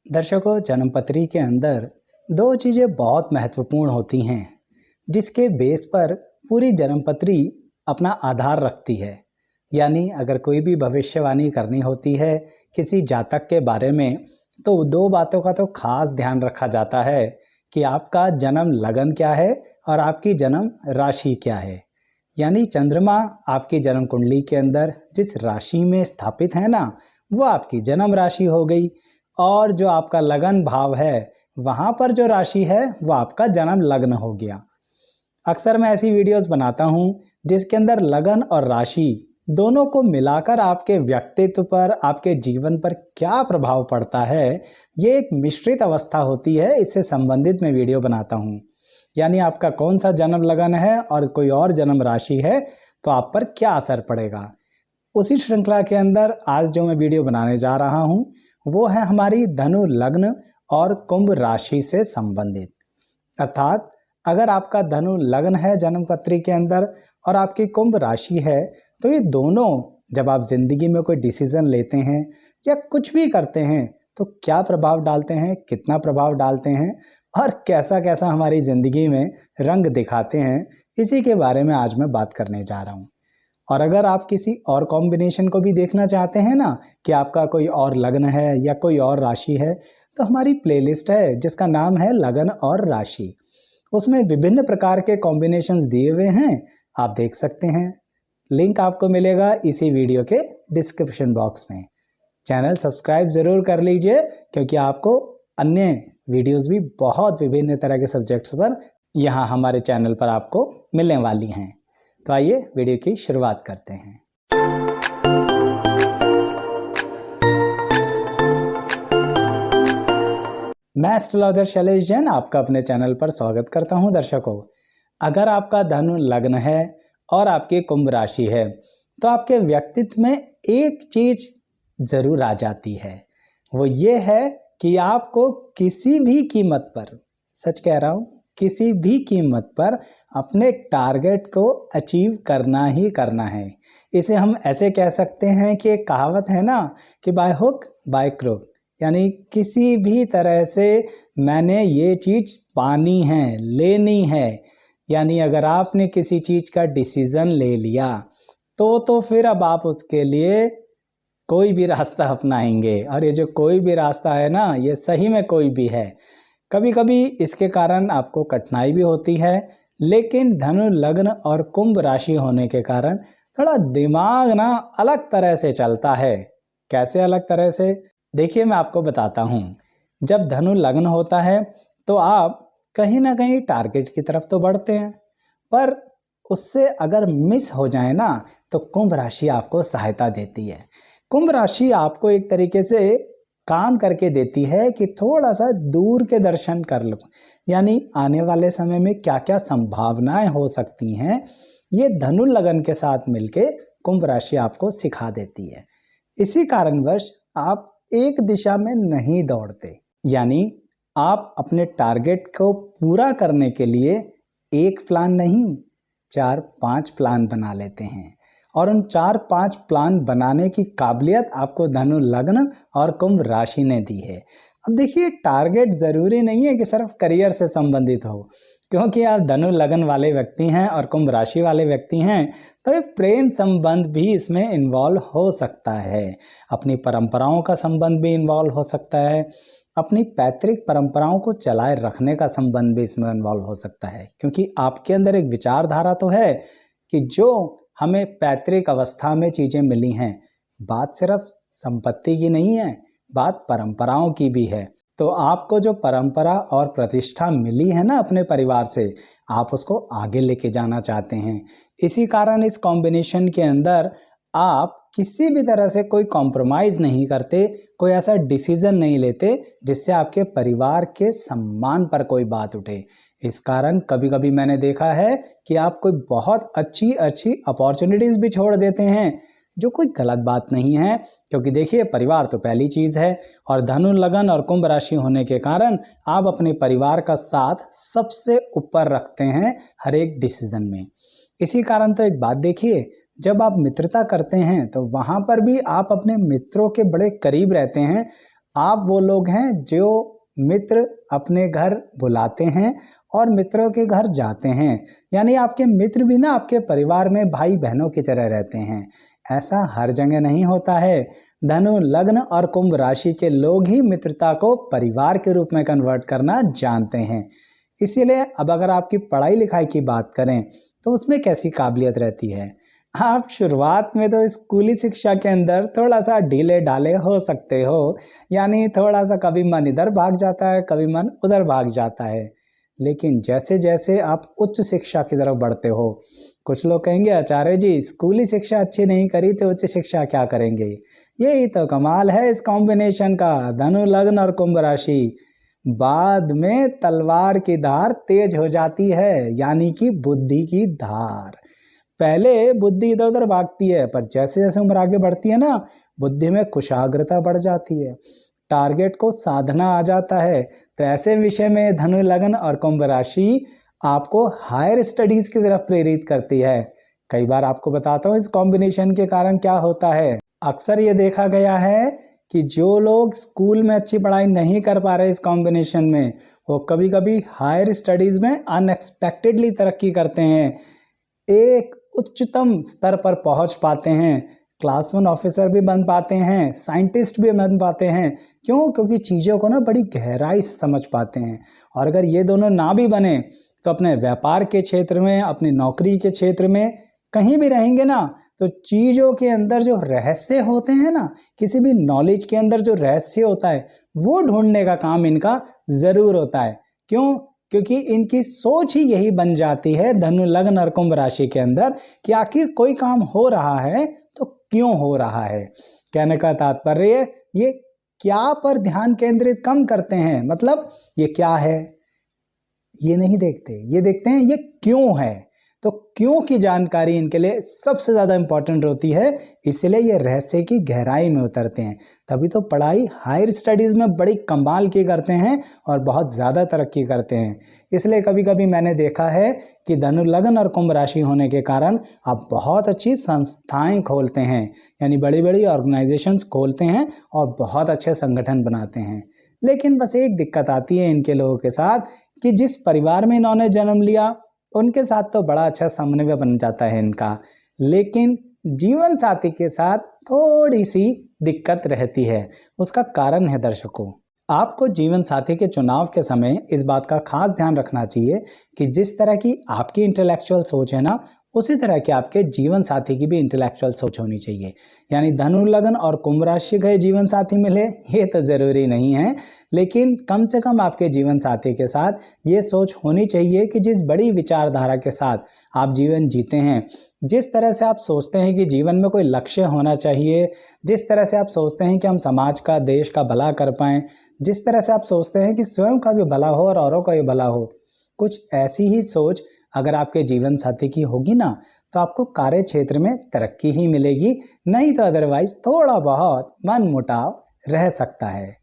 दर्शकों, जन्मपत्री के अंदर दो चीजें बहुत महत्वपूर्ण होती हैं जिसके बेस पर पूरी जन्मपत्री अपना आधार रखती है। यानी अगर कोई भी भविष्यवाणी करनी होती है किसी जातक के बारे में, तो दो बातों का तो खास ध्यान रखा जाता है कि आपका जन्म लगन क्या है और आपकी जन्म राशि क्या है। यानी चंद्रमा आपकी जन्म कुंडली के अंदर जिस राशि में स्थापित है ना, वो आपकी जन्म राशि हो गई। और जो आपका लगन भाव है, वहां पर जो राशि है वो आपका जन्म लग्न हो गया। अक्सर मैं ऐसी वीडियोस बनाता हूं जिसके अंदर लगन और राशि दोनों को मिलाकर आपके व्यक्तित्व पर, आपके जीवन पर क्या प्रभाव पड़ता है, ये एक मिश्रित अवस्था होती है, इससे संबंधित मैं वीडियो बनाता हूं। यानी आपका कौन सा जन्म लगन है और कोई और जन्म राशि है तो आप पर क्या असर पड़ेगा। उसी श्रृंखला के अंदर आज जो मैं वीडियो बनाने जा रहा हूं वो है हमारी धनु लग्न और कुंभ राशि से संबंधित। अर्थात अगर आपका धनु लग्न है जन्म पत्री के अंदर और आपकी कुंभ राशि है, तो ये दोनों जब आप जिंदगी में कोई डिसीजन लेते हैं या कुछ भी करते हैं तो क्या प्रभाव डालते हैं, कितना प्रभाव डालते हैं और कैसा कैसा हमारी जिंदगी में रंग दिखाते हैं, इसी के बारे में आज मैं बात करने जा रहा हूँ। और अगर आप किसी और कॉम्बिनेशन को भी देखना चाहते हैं ना, कि आपका कोई और लग्न है या कोई और राशि है, तो हमारी प्लेलिस्ट है जिसका नाम है लगन और राशि। उसमें विभिन्न प्रकार के कॉम्बिनेशंस दिए हुए हैं, आप देख सकते हैं। लिंक आपको मिलेगा इसी वीडियो के डिस्क्रिप्शन बॉक्स में। चैनल सब्सक्राइब जरूर कर लीजिए क्योंकि आपको अन्य वीडियोस भी बहुत विभिन्न तरह के सब्जेक्ट्स पर यहाँ हमारे चैनल पर आपको मिलने वाली हैं। तो आइए वीडियो की शुरुआत करते हैं। मैं एस्ट्रोलॉजर शैलेश जैन आपका अपने चैनल पर स्वागत करता हूं। दर्शकों, अगर आपका धनु लग्न है और आपकी कुंभ राशि है तो आपके व्यक्तित्व में एक चीज जरूर आ जाती है। वो ये है कि आपको किसी भी कीमत पर, सच कह रहा हूं, किसी भी कीमत पर अपने टारगेट को अचीव करना ही करना है। इसे हम ऐसे कह सकते हैं कि एक कहावत है ना कि बाय हुक बाय क्रुक, यानी किसी भी तरह से मैंने ये चीज पानी है, लेनी है। यानी अगर आपने किसी चीज का डिसीजन ले लिया तो फिर अब आप उसके लिए कोई भी रास्ता अपनाएंगे। और ये जो कोई भी रास्ता है ना, ये सही में कोई भी है। कभी कभी इसके कारण आपको कठिनाई भी होती है, लेकिन धनु लग्न और कुंभ राशि होने के कारण थोड़ा दिमाग ना अलग तरह से चलता है। कैसे अलग तरह से? देखिए, मैं आपको बताता हूँ। जब धनु लग्न होता है तो आप कहीं ना कहीं टारगेट की तरफ तो बढ़ते हैं, पर उससे अगर मिस हो जाए ना तो कुंभ राशि आपको सहायता देती है। कुंभ राशि आपको एक तरीके से काम करके देती है कि थोड़ा सा दूर के दर्शन कर लो। यानी आने वाले समय में क्या क्या संभावनाएं हो सकती हैं, ये धनु लगन के साथ मिलके कुंभ राशि आपको सिखा देती है। इसी कारणवश आप एक दिशा में नहीं दौड़ते। यानी आप अपने टारगेट को पूरा करने के लिए एक प्लान नहीं, 4-5 प्लान बना लेते हैं। और उन 4-5 प्लान बनाने की काबिलियत आपको धनु लग्न और कुंभ राशि ने दी है। अब देखिए, टारगेट जरूरी नहीं है कि सिर्फ करियर से संबंधित हो, क्योंकि आप धनु लगन वाले व्यक्ति हैं और कुंभ राशि वाले व्यक्ति हैं तो एक प्रेम संबंध भी इसमें इन्वॉल्व हो सकता है। अपनी परंपराओं का संबंध भी इन्वॉल्व हो सकता है। अपनी पैतृक परंपराओं को चलाए रखने का संबंध भी इसमें इन्वॉल्व हो सकता है, क्योंकि आपके अंदर एक विचारधारा तो है कि जो हमें पैतृक अवस्था में चीजें मिली हैं, बात सिर्फ संपत्ति की नहीं है, बात परंपराओं की भी है। तो आपको जो परंपरा और प्रतिष्ठा मिली है ना अपने परिवार से, आप उसको आगे लेके जाना चाहते हैं। इसी कारण इस कॉम्बिनेशन के अंदर आप किसी भी तरह से कोई कॉम्प्रोमाइज नहीं करते, कोई ऐसा डिसीजन नहीं लेते जिससे आपके परिवार के सम्मान पर कोई बात उठे। इस कारण कभी कभी मैंने देखा है कि आप कोई बहुत अच्छी अच्छी अपॉर्चुनिटीज भी छोड़ देते हैं, जो कोई गलत बात नहीं है, क्योंकि देखिए, परिवार तो पहली चीज है। और धनु लगन और कुंभ राशि होने के कारण आप अपने परिवार का साथ सबसे ऊपर रखते हैं हर एक डिसीजन में। इसी कारण तो एक बात देखिए, जब आप मित्रता करते हैं तो वहां पर भी आप अपने मित्रों के बड़े करीब रहते हैं आप वो लोग हैं जो मित्र अपने घर बुलाते हैं और मित्रों के घर जाते हैं, यानी आपके मित्र भी ना आपके परिवार में भाई बहनों की तरह रहते हैं। ऐसा हर जगह नहीं होता है। धनु लग्न और कुंभ राशि के लोग ही मित्रता को परिवार के रूप में कन्वर्ट करना जानते हैं। इसीलिए अब अगर आपकी पढ़ाई लिखाई की बात करें तो उसमें कैसी काबिलियत रहती है। आप शुरुआत में तो स्कूली शिक्षा के अंदर थोड़ा सा ढीले ढाले हो सकते हो, यानी थोड़ा सा कभी मन इधर भाग जाता है, कभी मन उधर भाग जाता है। लेकिन जैसे जैसे आप उच्च शिक्षा की तरफ बढ़ते हो, कुछ लोग कहेंगे आचार्य जी स्कूली शिक्षा अच्छी नहीं करी तो उच्च शिक्षा क्या करेंगे। यही तो कमाल है इस कॉम्बिनेशन का, धनु लग्न और कुंभ राशि। बाद में तलवार की धार तेज हो जाती है, यानी कि बुद्धि की धार। पहले बुद्धि इधर उधर भागती है, पर जैसे जैसे उम्र आगे बढ़ती है ना, बुद्धि में कुशाग्रता बढ़ जाती है, टारगेट को साधना आ जाता है। तो ऐसे विषय में धनु लग्न और कुंभ राशि आपको हायर स्टडीज की तरफ प्रेरित करती है। कई बार आपको बताता हूँ इस कॉम्बिनेशन के कारण क्या होता है। अक्सर ये देखा गया है कि जो लोग स्कूल में अच्छी पढ़ाई नहीं कर पा रहे इस कॉम्बिनेशन में, वो कभी कभी हायर स्टडीज में अनएक्सपेक्टेडली तरक्की करते हैं, एक उच्चतम स्तर पर पहुंच पाते हैं, क्लास 1 ऑफिसर भी बन पाते हैं, साइंटिस्ट भी बन पाते हैं। क्यों? क्योंकि चीज़ों को ना बड़ी गहराई से समझ पाते हैं। और अगर ये दोनों ना भी बने तो अपने व्यापार के क्षेत्र में, अपनी नौकरी के क्षेत्र में कहीं भी रहेंगे ना, तो चीज़ों के अंदर जो रहस्य होते हैं ना, किसी भी नॉलेज के अंदर जो रहस्य होता है वो ढूंढने का काम इनका ज़रूर होता है। क्यों? क्योंकि इनकी सोच ही यही बन जाती है धनु लग्न और कुंभ राशि के अंदर कि आखिर कोई काम हो रहा है तो क्यों हो रहा है। कहने का तात्पर्य ये क्या पर ध्यान केंद्रित कम करते हैं, मतलब ये क्या है ये नहीं देखते, ये देखते हैं ये क्यों है। तो क्यों की जानकारी इनके लिए सबसे ज़्यादा इंपॉर्टेंट होती है, इसलिए ये रहस्य की गहराई में उतरते हैं। तभी तो पढ़ाई हायर स्टडीज़ में बड़ी कमाल की करते हैं और बहुत ज़्यादा तरक्की करते हैं। इसलिए कभी कभी मैंने देखा है कि धनु लग्न और कुंभ राशि होने के कारण आप बहुत अच्छी संस्थाएं खोलते हैं, यानी बड़ी बड़ी ऑर्गेनाइजेशंस खोलते हैं और बहुत अच्छे संगठन बनाते हैं। लेकिन बस एक दिक्कत आती है इनके लोगों के साथ कि जिस परिवार में इन्होंने जन्म लिया उनके साथ तो बड़ा अच्छा समन्वय बन जाता है इनका, लेकिन जीवन साथी के साथ थोड़ी सी दिक्कत रहती है। उसका कारण है दर्शकों, आपको जीवन साथी के चुनाव के समय इस बात का खास ध्यान रखना चाहिए कि जिस तरह की आपकी इंटेलेक्चुअल सोच है ना, उसी तरह के आपके जीवन साथी की भी इंटेलेक्चुअल सोच होनी चाहिए। यानी धनु लग्न और कुंभ राशि के जीवन साथी मिले ये तो ज़रूरी नहीं है, लेकिन कम से कम आपके जीवन साथी के साथ ये सोच होनी चाहिए कि जिस बड़ी विचारधारा के साथ आप जीवन जीते हैं, जिस तरह से आप सोचते हैं कि जीवन में कोई लक्ष्य होना चाहिए, जिस तरह से आप सोचते हैं कि हम समाज का, देश का भला कर पाएँ, जिस तरह से आप सोचते हैं कि स्वयं का भी भला हो और औरों का भी भला हो, कुछ ऐसी ही सोच अगर आपके जीवन साथी की होगी ना, तो आपको कार्य क्षेत्र में तरक्की ही मिलेगी, नहीं तो अदरवाइज थोड़ा बहुत मन मुटाव रह सकता है।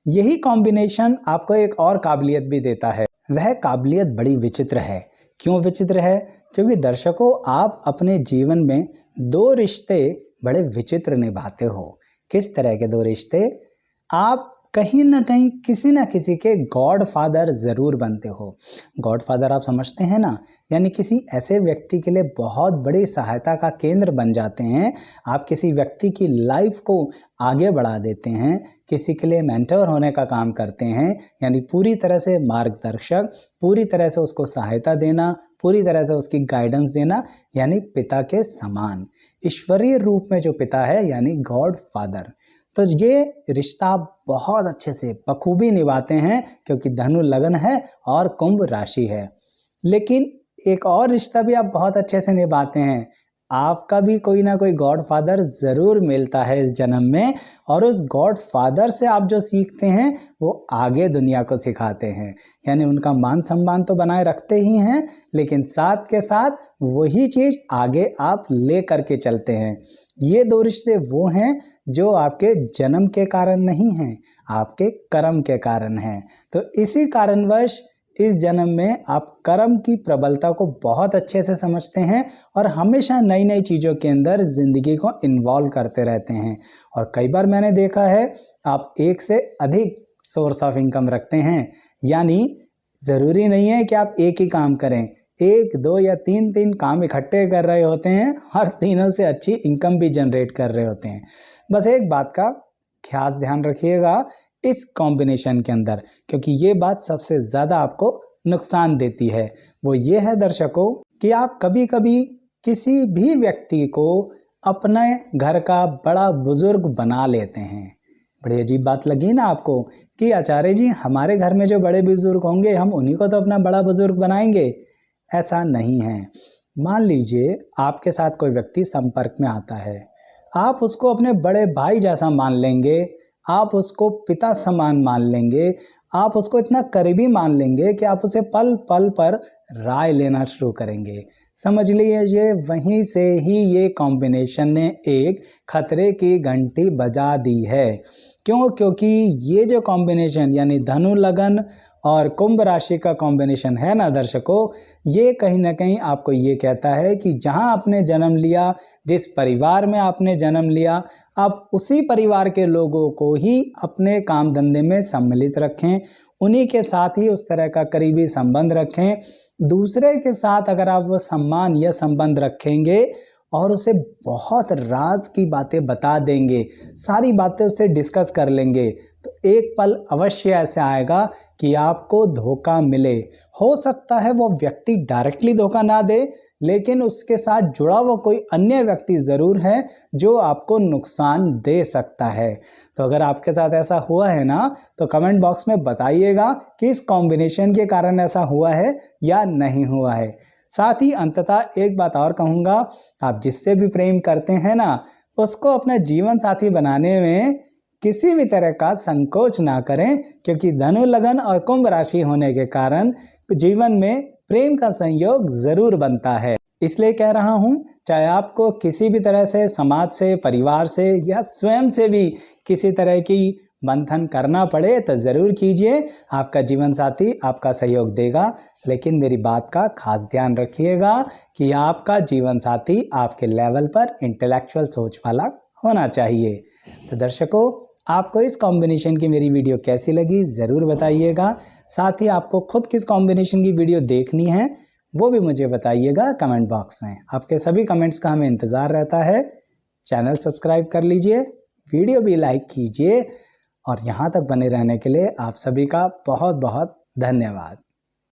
यही कॉम्बिनेशन आपको एक और काबिलियत भी देता है। वह काबिलियत बड़ी विचित्र है। क्यों विचित्र है? क्योंकि दर्शकों, आप अपने जीवन में 2 रिश्ते बड़े विचित्र निभाते हो। किस तरह के 2 रिश्ते? आप कहीं ना कहीं किसी ना किसी के गॉड फादर ज़रूर बनते हो। गॉड फादर आप समझते हैं ना, यानी किसी ऐसे व्यक्ति के लिए बहुत बड़ी सहायता का केंद्र बन जाते हैं। आप किसी व्यक्ति की लाइफ को आगे बढ़ा देते हैं, किसी के लिए मेंटर होने का काम करते हैं, यानी पूरी तरह से मार्गदर्शक, पूरी तरह से उसको सहायता देना, पूरी तरह से उसकी गाइडेंस देना, यानी पिता के समान, ईश्वरीय रूप में जो पिता है यानी गॉड फादर। तो ये रिश्ता बहुत अच्छे से बखूबी निभाते हैं क्योंकि धनु लग्न है और कुंभ राशि है। लेकिन एक और रिश्ता भी आप बहुत अच्छे से निभाते हैं। आपका भी कोई ना कोई गॉड फादर ज़रूर मिलता है इस जन्म में, और उस गॉड फादर से आप जो सीखते हैं वो आगे दुनिया को सिखाते हैं। यानी उनका मान सम्मान तो बनाए रखते ही हैं, लेकिन साथ के साथ वही चीज़ आगे आप ले करके चलते हैं। ये 2 रिश्ते वो हैं जो आपके जन्म के कारण नहीं हैं, आपके कर्म के कारण हैं। तो इसी कारणवश इस जन्म में आप कर्म की प्रबलता को बहुत अच्छे से समझते हैं और हमेशा नई नई चीज़ों के अंदर ज़िंदगी को इन्वॉल्व करते रहते हैं। और कई बार मैंने देखा है आप एक से अधिक सोर्स ऑफ इनकम रखते हैं, यानी ज़रूरी नहीं है कि आप एक ही काम करें, एक दो या तीन काम इकट्ठे कर रहे होते हैं और तीनों से अच्छी इनकम भी जनरेट कर रहे होते हैं। बस एक बात का खास ध्यान रखिएगा इस कॉम्बिनेशन के अंदर, क्योंकि ये बात सबसे ज़्यादा आपको नुकसान देती है। वो ये है दर्शकों कि आप कभी कभी किसी भी व्यक्ति को अपने घर का बड़ा बुजुर्ग बना लेते हैं। बड़ी अजीब बात लगी ना आपको कि आचार्य जी हमारे घर में जो बड़े बुजुर्ग होंगे हम उन्हीं को तो अपना बड़ा बुजुर्ग बनाएंगे। ऐसा नहीं है। मान लीजिए आपके साथ कोई व्यक्ति संपर्क में आता है, आप उसको अपने बड़े भाई जैसा मान लेंगे, आप उसको पिता समान मान लेंगे, आप उसको इतना करीबी मान लेंगे कि आप उसे पल पल पर राय लेना शुरू करेंगे। समझ लीजिए वहीं से ही ये कॉम्बिनेशन ने एक खतरे की घंटी बजा दी है। क्यों? क्योंकि ये जो कॉम्बिनेशन यानी धनु लगन और कुंभ राशि का कॉम्बिनेशन है ना दर्शकों, ये कहीं ना कहीं आपको ये कहता है कि जहां आपने जन्म लिया, जिस परिवार में आपने जन्म लिया, आप उसी परिवार के लोगों को ही अपने काम धंधे में सम्मिलित रखें, उन्हीं के साथ ही उस तरह का करीबी संबंध रखें। दूसरे के साथ अगर आप वो सम्मान या संबंध रखेंगे और उसे बहुत राज की बातें बता देंगे, सारी बातें उससे डिस्कस कर लेंगे, तो एक पल अवश्य ऐसे आएगा कि आपको धोखा मिले। हो सकता है वो व्यक्ति डायरेक्टली धोखा ना दे, लेकिन उसके साथ जुड़ा हुआ कोई अन्य व्यक्ति ज़रूर है जो आपको नुकसान दे सकता है। तो अगर आपके साथ ऐसा हुआ है ना, तो कमेंट बॉक्स में बताइएगा कि इस कॉम्बिनेशन के कारण ऐसा हुआ है या नहीं हुआ है। साथ ही अंततः एक बात और कहूँगा, आप जिससे भी प्रेम करते हैं ना, उसको अपना जीवन साथी बनाने में किसी भी तरह का संकोच ना करें, क्योंकि धनु लगन और कुंभ राशि होने के कारण जीवन में प्रेम का संयोग जरूर बनता है। इसलिए कह रहा हूँ, चाहे आपको किसी भी तरह से समाज से, परिवार से या स्वयं से भी किसी तरह की बंधन करना पड़े तो ज़रूर कीजिए, आपका जीवन साथी आपका सहयोग देगा। लेकिन मेरी बात का खास ध्यान रखिएगा कि आपका जीवन साथी आपके लेवल पर इंटेलेक्चुअल सोच वाला होना चाहिए। तो दर्शकों, आपको इस कॉम्बिनेशन की मेरी वीडियो कैसी लगी ज़रूर बताइएगा। साथ ही आपको खुद किस कॉम्बिनेशन की वीडियो देखनी है वो भी मुझे बताइएगा कमेंट बॉक्स में। आपके सभी कमेंट्स का हमें इंतज़ार रहता है। चैनल सब्सक्राइब कर लीजिए, वीडियो भी लाइक कीजिए और यहाँ तक बने रहने के लिए आप सभी का बहुत बहुत धन्यवाद।